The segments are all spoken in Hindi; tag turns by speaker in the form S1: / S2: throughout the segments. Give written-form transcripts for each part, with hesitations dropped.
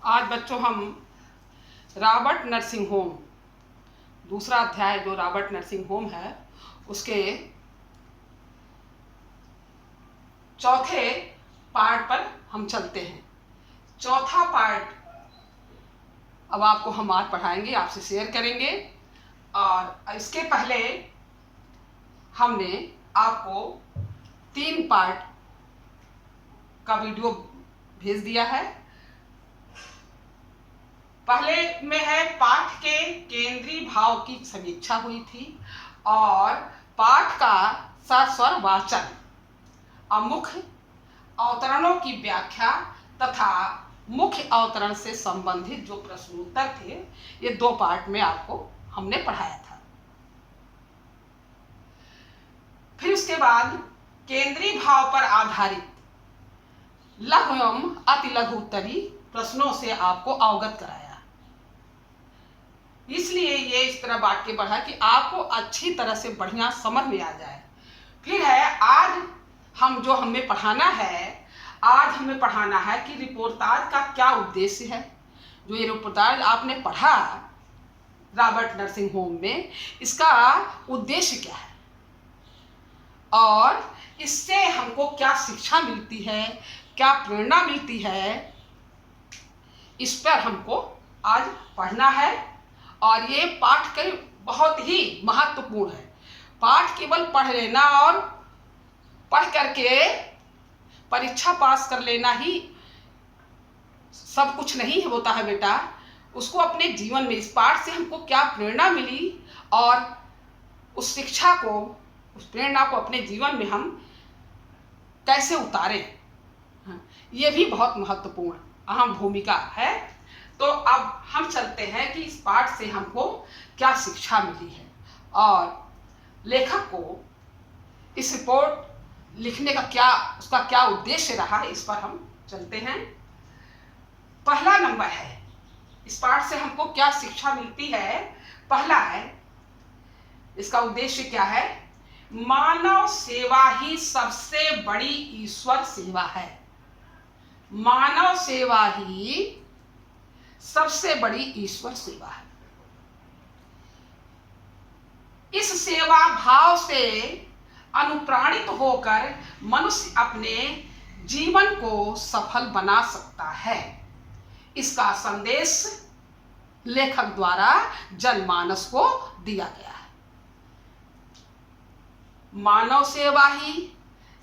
S1: आज बच्चों हम रॉबर्ट नर्सिंग होम दूसरा अध्याय जो रॉबर्ट नर्सिंग होम है उसके चौथे पार्ट पर हम चलते हैं। चौथा पार्ट अब आपको हम आज पढ़ाएंगे, आपसे शेयर करेंगे। और इसके पहले हमने आपको 3 पार्ट का वीडियो भेज दिया है। पहले में है पाठ के केंद्रीय भाव की समीक्षा हुई थी और पाठ का सस्वर वाचन, मुख्य अवतरणों की व्याख्या तथा मुख्य अवतरण से संबंधित जो प्रश्नोत्तर थे, ये 2 पार्ट में आपको हमने पढ़ाया था। फिर उसके बाद केंद्रीय भाव पर आधारित लघु एवं अति लघु उत्तरीय प्रश्नों से आपको अवगत कराया। इसलिए ये इस तरह बांट के पढ़ा कि आपको अच्छी तरह से बढ़िया समझ में आ जाए। फिर है आज हमें पढ़ाना है कि रिपोर्टाज का क्या उद्देश्य है। जो ये रिपोर्टाज आपने पढ़ा रॉबर्ट नर्सिंग होम में, इसका उद्देश्य क्या है और इससे हमको क्या शिक्षा मिलती है, क्या प्रेरणा मिलती है, इस पर हमको आज पढ़ना है। और ये पाठ के बहुत ही महत्वपूर्ण है। पाठ केवल पढ़ लेना और पढ़ करके परीक्षा पास कर लेना ही सब कुछ नहीं होता है बेटा। उसको अपने जीवन में, इस पाठ से हमको क्या प्रेरणा मिली और उस शिक्षा को, उस प्रेरणा को अपने जीवन में हम कैसे उतारें, ये भी बहुत महत्वपूर्ण अहम भूमिका है। तो अब हम चलते हैं कि इस पाठ से हमको क्या शिक्षा मिली है और लेखक को इस रिपोर्ट लिखने का उसका क्या उद्देश्य रहा है, इस पर हम चलते हैं। पहला नंबर है, इस पाठ से हमको क्या शिक्षा मिलती है। पहला है, इसका उद्देश्य क्या है। मानव सेवा ही सबसे बड़ी ईश्वर सेवा है। मानव सेवा ही सबसे बड़ी ईश्वर सेवा है। इस सेवा भाव से अनुप्राणित होकर मनुष्य अपने जीवन को सफल बना सकता है। इसका संदेश लेखक द्वारा जनमानस को दिया गया है। मानव सेवा ही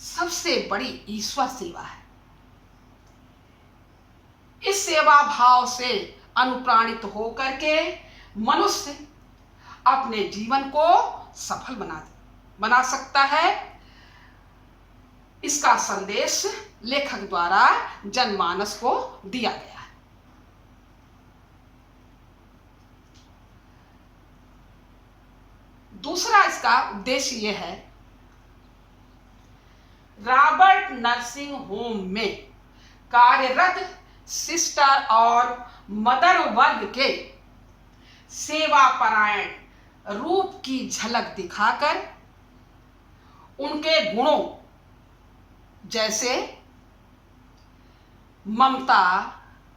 S1: सबसे बड़ी ईश्वर सेवा है। इस सेवा भाव से अनुप्राणित होकर के मनुष्य अपने जीवन को सफल बना सकता है। इसका संदेश लेखक द्वारा जनमानस को दिया गया है। दूसरा इसका उद्देश्य यह है, रॉबर्ट नर्सिंग होम में कार्यरत सिस्टर और मदर वर्ग के सेवापरायण रूप की झलक दिखाकर उनके गुणों जैसे ममता,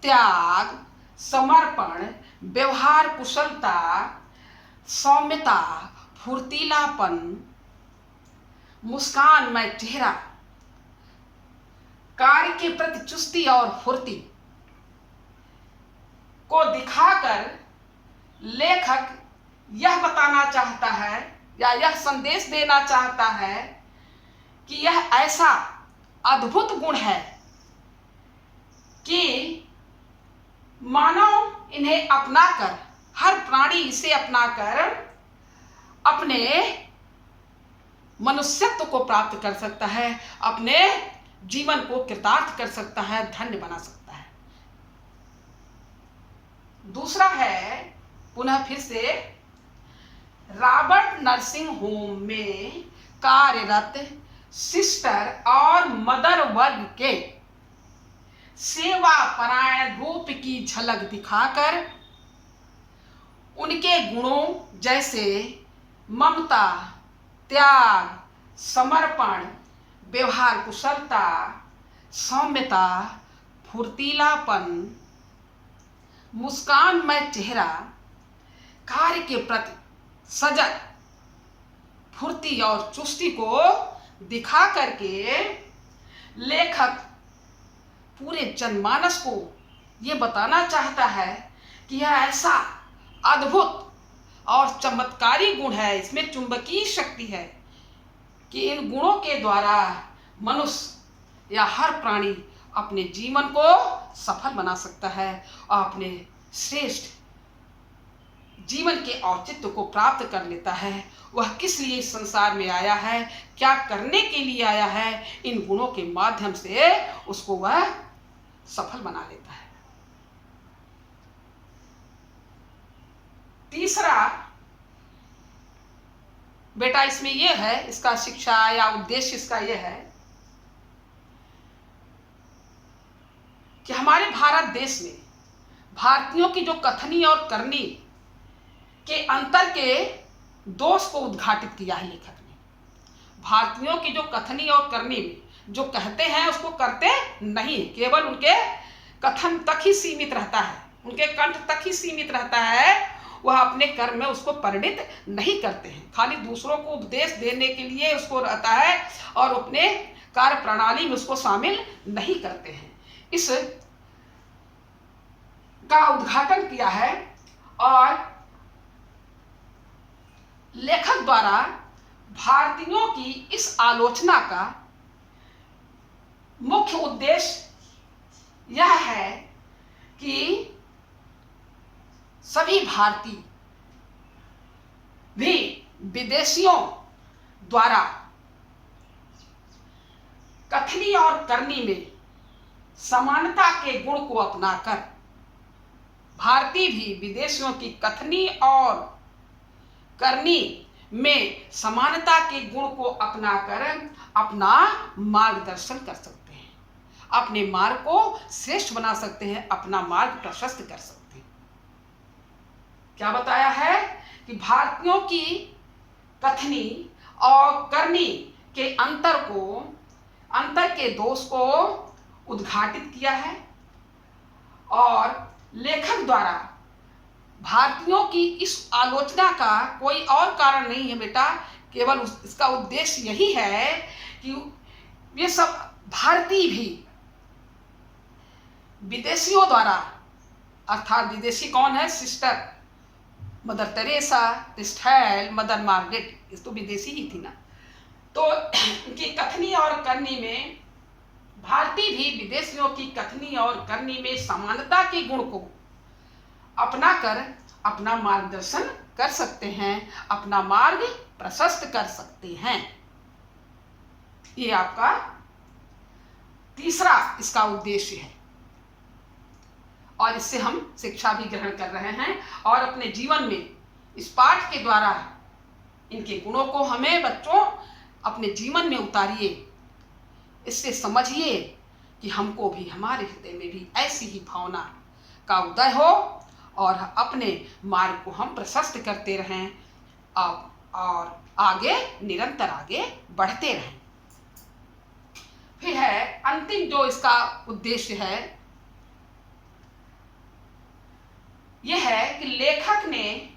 S1: त्याग, समर्पण, व्यवहार कुशलता, सौम्यता, फुर्तीलापन, मुस्कानमय चेहरा, कार्य के प्रति चुस्ती और फुर्ती को दिखाकर लेखक यह बताना चाहता है या यह संदेश देना चाहता है कि यह ऐसा अद्भुत गुण है कि मानव इन्हें अपनाकर, हर प्राणी इसे अपनाकर अपने मनुष्यत्व को प्राप्त कर सकता है, अपने जीवन को कृतार्थ कर सकता है, धन्य बना सकता है। दूसरा है, पुनः फिर से, रॉबर्ट नर्सिंग होम में कार्यरत सिस्टर और मदर वर्ग के सेवापरायण रूप की झलक दिखाकर उनके गुणों जैसे ममता, त्याग, समर्पण, व्यवहार कुशलता, सौम्यता, फुर्तीलापन, मुस्कानमय चेहरा, कार्य के प्रति सजग, फुर्ती और चुस्ती को दिखा करके लेखक पूरे जनमानस को ये बताना चाहता है कि यह ऐसा अद्भुत और चमत्कारी गुण है, इसमें चुंबकीय शक्ति है कि इन गुणों के द्वारा मनुष्य या हर प्राणी अपने जीवन को सफल बना सकता है और अपने श्रेष्ठ जीवन के औचित्य को प्राप्त कर लेता है। वह किस लिए इस संसार में आया है, क्या करने के लिए आया है, इन गुणों के माध्यम से उसको वह सफल बना लेता है। तीसरा बेटा इसमें यह है, इसका शिक्षा या उद्देश्य इसका यह है कि हमारे भारत देश में भारतीयों की जो कथनी और करनी के अंतर के दोष को उद्घाटित किया है लेखक ने। भारतीयों की जो कथनी और करनी में जो कहते हैं उसको करते नहीं, केवल उनके कथन तक ही सीमित रहता है, उनके कंठ तक ही सीमित रहता है, वह अपने कर्म में उसको परिणित नहीं करते हैं। खाली दूसरों को उपदेश देने के लिए उसको रहता है और अपने कार्य प्रणाली में उसको शामिल नहीं करते हैं। इस का उद्घाटन किया है और लेखक द्वारा भारतीयों की इस आलोचना का मुख्य उद्देश्य यह है कि सभी भारतीय भी विदेशियों द्वारा कथनी और करनी में समानता के गुण को अपनाकर भारतीय भी विदेशियों की कथनी और करनी में समानता के गुण को अपनाकर अपना मार्गदर्शन कर सकते हैं, अपने मार्ग को श्रेष्ठ बना सकते हैं, अपना मार्ग प्रशस्त कर सकते हैं। क्या बताया है कि भारतीयों की कथनी और करनी के अंतर के दोष को उद्घाटित किया है और लेखक द्वारा भारतीयों की इस आलोचना का कोई और कारण नहीं है बेटा, केवल इसका उद्देश्य यही है कि ये सब भारतीय भी विदेशियों द्वारा, अर्थात विदेशी कौन है, sister mother Teresa, crystal, mother Margaret, ये तो विदेशी ही थी ना। तो उनकी कथनी और करनी में भारतीय भी विदेशियों की कथनी और करनी में समानता के गुण को अपनाकर अपना मार्गदर्शन कर सकते हैं, अपना मार्ग प्रशस्त कर सकते हैं। ये आपका तीसरा इसका उद्देश्य है और इससे हम शिक्षा भी ग्रहण कर रहे हैं और अपने जीवन में इस पाठ के द्वारा इनके गुणों को हमें बच्चों अपने जीवन में उतारिए। इससे समझिए कि हमको भी, हमारे हृदय में भी ऐसी ही भावना का उदय हो और अपने मार्ग को हम प्रशस्त करते रहें और आगे निरंतर आगे बढ़ते रहें। फिर है अंतिम जो इसका उद्देश्य है, यह है कि लेखक ने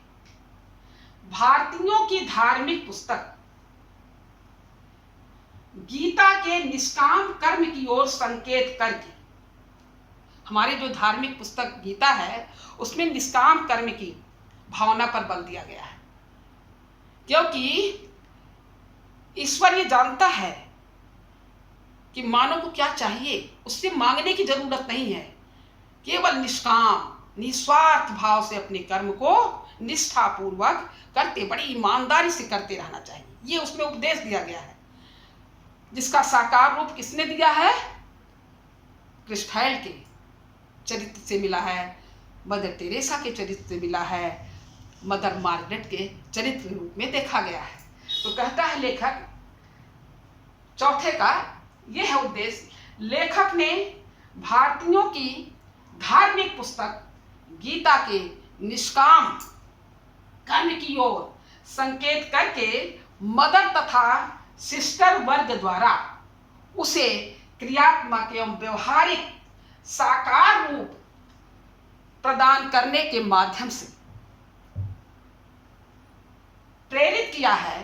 S1: भारतीयों की धार्मिक पुस्तक गीता के निष्काम कर्म की ओर संकेत करके, हमारी जो धार्मिक पुस्तक गीता है उसमें निष्काम कर्म की भावना पर बल दिया गया है, क्योंकि ईश्वर ये जानता है कि मानव को क्या चाहिए, उससे मांगने की जरूरत नहीं है, केवल निष्काम निस्वार्थ भाव से अपने कर्म को निष्ठापूर्वक करते, बड़ी ईमानदारी से करते रहना चाहिए। ये उसमें उपदेश दिया गया है, जिसका साकार रूप किसने दिया है, क्रिस्टल के चरित्र से मिला है, मदर टेरेसा के चरित्र से मिला है, मदर मार्गरेट के चरित्र रूप में देखा गया है। तो कहता है लेखक, चौथे का यह है उद्देश्य, लेखक ने भारतीयों की धार्मिक पुस्तक गीता के निष्काम कर्म की ओर संकेत करके मदर तथा सिस्टर वर्ग द्वारा उसे क्रियात्मक एवं व्यवहारिक साकार रूप प्रदान करने के माध्यम से प्रेरित किया है,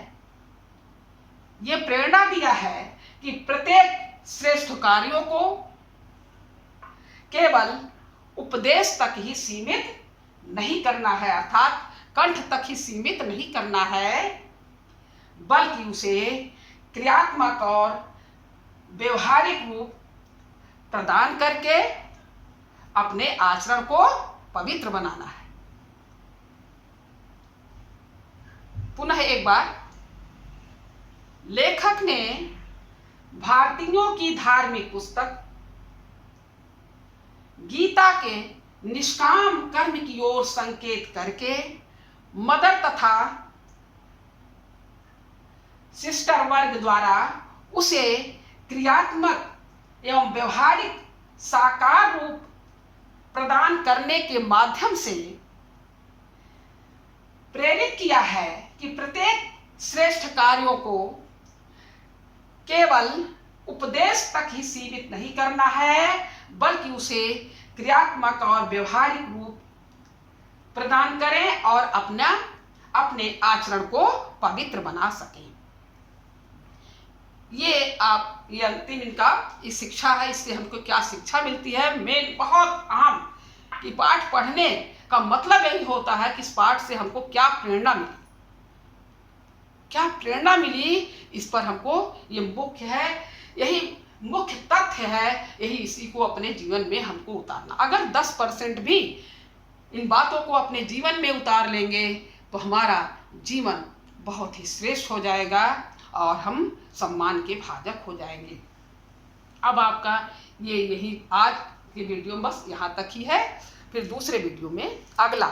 S1: ये प्रेरणा दिया है कि प्रत्येक श्रेष्ठ कार्यों को केवल उपदेश तक ही सीमित नहीं करना है, अर्थात कंठ तक ही सीमित नहीं करना है, बल्कि उसे क्रियात्मक और व्यवहारिक रूप प्रदान करके अपने आचरण को पवित्र बनाना है। पुनः एक बार, लेखक ने भारतीयों की धार्मिक पुस्तक गीता के निष्काम कर्म की ओर संकेत करके मदर तथा सिस्टर वर्ग द्वारा उसे क्रियात्मक एवं व्यवहारिक साकार रूप प्रदान करने के माध्यम से प्रेरित किया है कि प्रत्येक श्रेष्ठ कार्यों को केवल उपदेश तक ही सीमित नहीं करना है, बल्कि उसे क्रियात्मक और व्यवहारिक रूप प्रदान करें और अपने आचरण को पवित्र बना सकें। ये अंतिम इनका इस शिक्षा है। इससे हमको क्या शिक्षा मिलती है? मेन बहुत अहम कि पाठ पढ़ने का मतलब यही होता है कि इस पाठ से हमको क्या प्रेरणा मिली, क्या प्रेरणा मिली, इस पर हमको ये मुख्य है, यही मुख्य तथ्य है, यही इसी को अपने जीवन में हमको उतारना। अगर 10% भी इन बातों को अपने जीवन में उतार लेंगे तो हमारा जीवन बहुत ही श्रेष्ठ हो जाएगा और हम सम्मान के भाजक हो जाएंगे। अब आपका यही आज की वीडियो बस यहाँ तक ही है। फिर दूसरे वीडियो में अगला